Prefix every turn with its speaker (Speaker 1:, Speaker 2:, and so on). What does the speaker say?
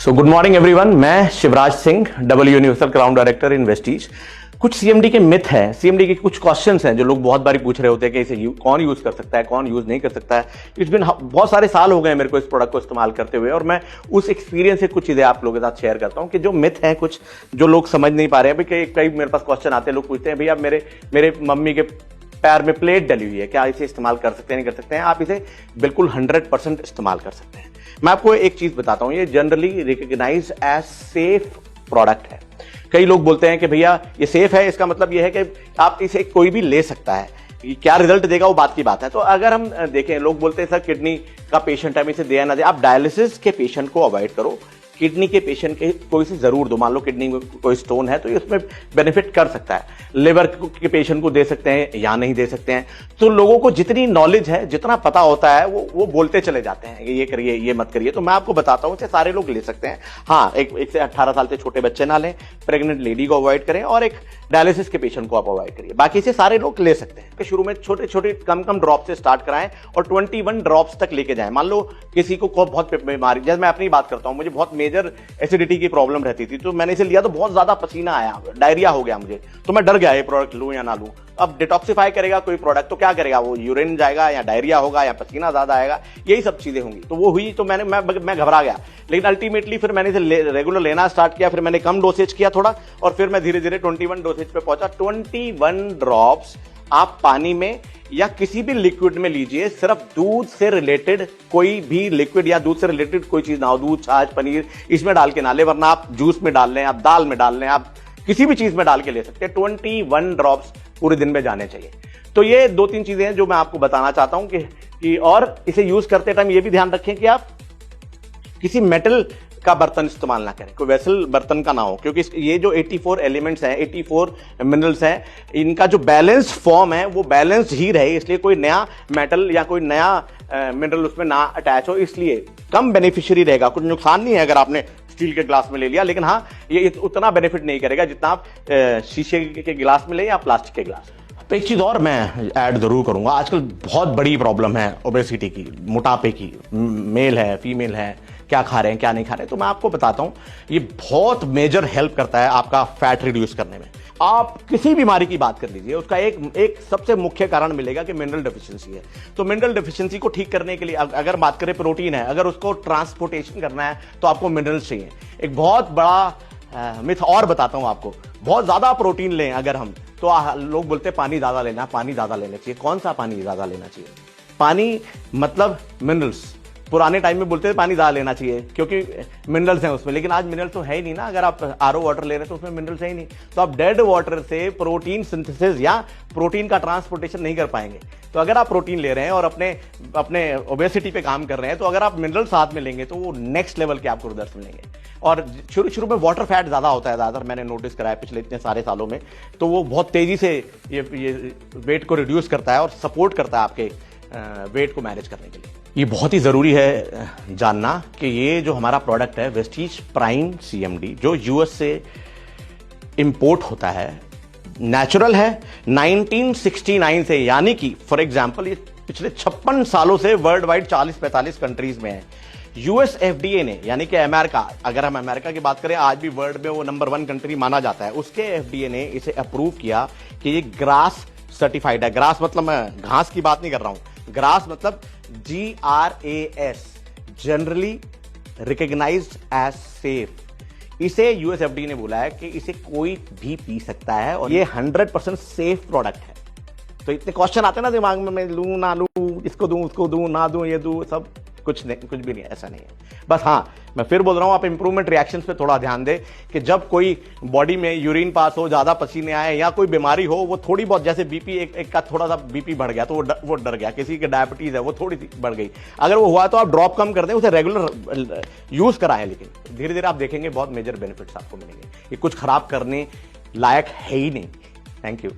Speaker 1: Good morning everyone. मैं Shivraj Singh, double universal crown director in Vestige. कुछ CMD के myth हैं, सीएमडी के कुछ क्वेश्चंस हैं जो लोग बहुत बारी पूछ रहे होते हैं कि इसे कौन यूज कर सकता है, कौन यूज नहीं कर सकता है। इट्स बिन बहुत सारे साल हो गए मेरे को इस प्रोडक्ट को इस्तेमाल करते हुए, और मैं उस एक्सपीरियंस से कुछ चीजें आप लोगों के साथ शेयर करता हूं कि जो मिथ हैं, कुछ जो लोग समझ नहीं पा रहे हैं। कई मेरे पास क्वेश्चन आते हैं, लोग पूछते हैं भैया मेरे मम्मी के पैर में प्लेट डली हुई है, क्या इसे इस्तेमाल कर सकते हैं, नहीं कर सकते हैं? आप इसे बिल्कुल 100% इस्तेमाल कर सकते हैं। मैं आपको एक चीज बताता हूं, ये generally recognise as safe product है। कई लोग बोलते हैं कि भैया ये सेफ है, इसका मतलब ये है कि आप इसे कोई भी ले सकता है। क्या रिजल्ट देगा वो बात की बात है। तो अगर हम देखें, लोग बोलते हैं सर किडनी का पेशेंट है, हम इसे दे ना दे। आप डायलिसिस के पेशेंट को अवॉइड करो, किडनी के पेशेंट के कोई से जरूर दो। मान लो किडनी में कोई स्टोन है तो ये उसमें बेनिफिट कर सकता है। लिवर के पेशेंट को दे सकते हैं या नहीं दे सकते हैं। तो लोगों को जितनी नॉलेज है, जितना पता होता है, वो बोलते चले जाते हैं ये करिए, ये मत करिए। तो मैं आपको बताता हूं इसे सारे लोग ले सकते हैं। हाँ, एक से 18 साल से छोटे बच्चे ना लें, प्रेग्नेंट लेडी को अवॉइड करें, और एक डायलिसिस के पेशेंट को आप अवॉइड करिए। बाकी से सारे लोग ले सकते हैं। शुरू में छोटे छोटे कम ड्रॉप से स्टार्ट कराएं और 21 ड्रॉप्स तक लेके जाएं। मान लो किसी को बहुत बीमारी, जैसे मैं अपनी बात करता हूं, मुझे बहुत मेजर एसिडिटी की प्रॉब्लम रहती थी, तो मैंने इसे लिया तो बहुत ज्यादा पसीना आया, डायरिया हो गया मुझे। तो मैं डर गया ये प्रोडक्ट लूं या ना लूं। अब डिटॉक्सिफाई करेगा कोई प्रोडक्ट तो क्या करेगा, वो यूरिन जाएगा या डायरिया होगा या पसीना ज्यादा आएगा, यही सब चीजें होंगी। तो वो हुई तो मैं घबरा गया। लेकिन अल्टीमेटली फिर मैंने इसे रेगुलर लेना स्टार्ट किया, फिर मैंने कम डोसेज किया थोड़ा, और फिर मैं धीरे धीरे 21 डोसेज पे पहुंचा। 21 ड्रॉप्स आप पानी में या किसी भी लिक्विड में लीजिए। सिर्फ दूध से रिलेटेड कोई भी लिक्विड या दूध से रिलेटेड कोई चीज ना हो, दूध, छाछ, पनीर, इसमें डाल के ना ले, वरना आप जूस में डाल लें, आप दाल में डाल लें, आप किसी भी चीज में डाल के ले सकते हैं। 21 ड्रॉप्स पूरे दिन में जाने चाहिए। तो ये 2-3 चीजें हैं जो मैं आपको बताना चाहता हूं कि और इसे यूज करते टाइम ये भी ध्यान रखें कि आप किसी मेटल का बर्तन इस्तेमाल ना करें, कोई वेसल बर्तन का ना हो, क्योंकि ये जो 84 एलिमेंट्स हैं, 84 मिनरल्स हैं, इनका जो बैलेंस फॉर्म है वो बैलेंस ही रहे, इसलिए कोई नया मेटल या कोई नया मिनरल उसमें ना अटैच हो, इसलिए कम बेनिफिशियरी रहेगा। कुछ नुकसान नहीं है अगर आपने स्टील के ग्लास में ले लिया, लेकिन हाँ, ये उतना बेनिफिट नहीं करेगा जितना आप शीशे के गिलास में ले या प्लास्टिक के गिलास। तो एक चीज और मैं ऐड जरूर करूंगा, आजकल बहुत बड़ी प्रॉब्लम है ओबेसिटी की, मोटापे की। मेल है, फीमेल है, क्या खा रहे हैं, क्या नहीं खा रहे हैं। तो मैं आपको बताता हूं, ये बहुत मेजर हेल्प करता है आपका फैट रिड्यूस करने में। आप किसी बीमारी की बात कर लीजिए, उसका एक सबसे मुख्य कारण मिलेगा कि मिनरल डेफिशिएंसी है। तो मिनरल डेफिशिएंसी को ठीक करने के लिए, अगर बात करें प्रोटीन है, अगर उसको ट्रांसपोर्टेशन करना है तो आपको मिनरल्स चाहिए। एक बहुत बड़ा मिथ और बताता हूं आपको, बहुत ज्यादा प्रोटीन लें अगर हम, तो लोग बोलते हैं पानी ज्यादा लेना, पानी ज्यादा लेना चाहिए। कौन सा पानी ज्यादा लेना चाहिए? पानी मतलब मिनरल्स। पुराने टाइम में बोलते थे पानी ज्यादा लेना चाहिए क्योंकि मिनरल्स हैं उसमें, लेकिन आज मिनरल्स तो है ही नहीं ना। अगर आप आरओ वाटर ले रहे हैं तो उसमें मिनरल्स है ही नहीं। तो आप डेड वाटर से प्रोटीन सिंथेसिस या प्रोटीन का ट्रांसपोर्टेशन नहीं कर पाएंगे। तो अगर आप प्रोटीन ले रहे हैं और अपने ओबेसिटी पे काम कर रहे हैं, तो अगर आप मिनरल साथ में लेंगे तो वो नेक्स्ट लेवल के आपको रिजल्ट मिलेंगे। और शुरू में वाटर फैट ज्यादा होता है, ज्यादातर मैंने नोटिस करा है पिछले इतने सारे सालों में। तो वो बहुत तेजी से ये वेट को रिड्यूस करता है और सपोर्ट करता है आपके वेट को मैनेज करने के लिए। ये बहुत ही जरूरी है जानना कि ये जो हमारा प्रोडक्ट है वेस्टीज प्राइम सीएमडी, जो यूएस से इंपोर्ट होता है, नेचुरल है, 1969 से, यानी कि फॉर एग्जांपल ये पिछले 56 सालों से वर्ल्ड वाइड 40-45 कंट्रीज में है। यूएस एफडीए ने, यानी कि अमेरिका, अगर हम अमेरिका की बात करें, आज भी वर्ल्ड में वो नंबर 1 कंट्री माना जाता है, उसके एफडीए ने इसे अप्रूव किया कि ये ग्रास सर्टिफाइड है। ग्रास मतलब, मैं घास की बात नहीं कर रहा हूं, ग्रास मतलब GRAS, generally recognised as safe. इसे यूएस एफडीए ने बोला है कि इसे कोई भी पी सकता है और ये 100% सेफ प्रोडक्ट है। तो इतने क्वेश्चन आते हैं ना दिमाग में, मैं लूं ना लूं, इसको दूं, उसको दूं, ना दूं, ये दूं, सब कुछ भी नहीं, ऐसा नहीं है। बस हाँ, मैं फिर बोल रहा हूं, आप इंप्रूवमेंट रिएक्शंस पे थोड़ा ध्यान दें कि जब कोई बॉडी में यूरिन पास हो, ज्यादा पसीने आए या कोई बीमारी हो, वो थोड़ी बहुत, जैसे बीपी एक का थोड़ा सा बीपी बढ़ गया तो वो डर गया, किसी के डायबिटीज है वो थोड़ी सी बढ़ गई, अगर वो हुआ तो आप ड्रॉप कम कर दें, उसे रेगुलर यूज कराएं। लेकिन धीरे धीरे आप देखेंगे बहुत मेजर बेनिफिट्स आपको मिलेंगे। ये कुछ खराब करने लायक है ही नहीं। Thank you.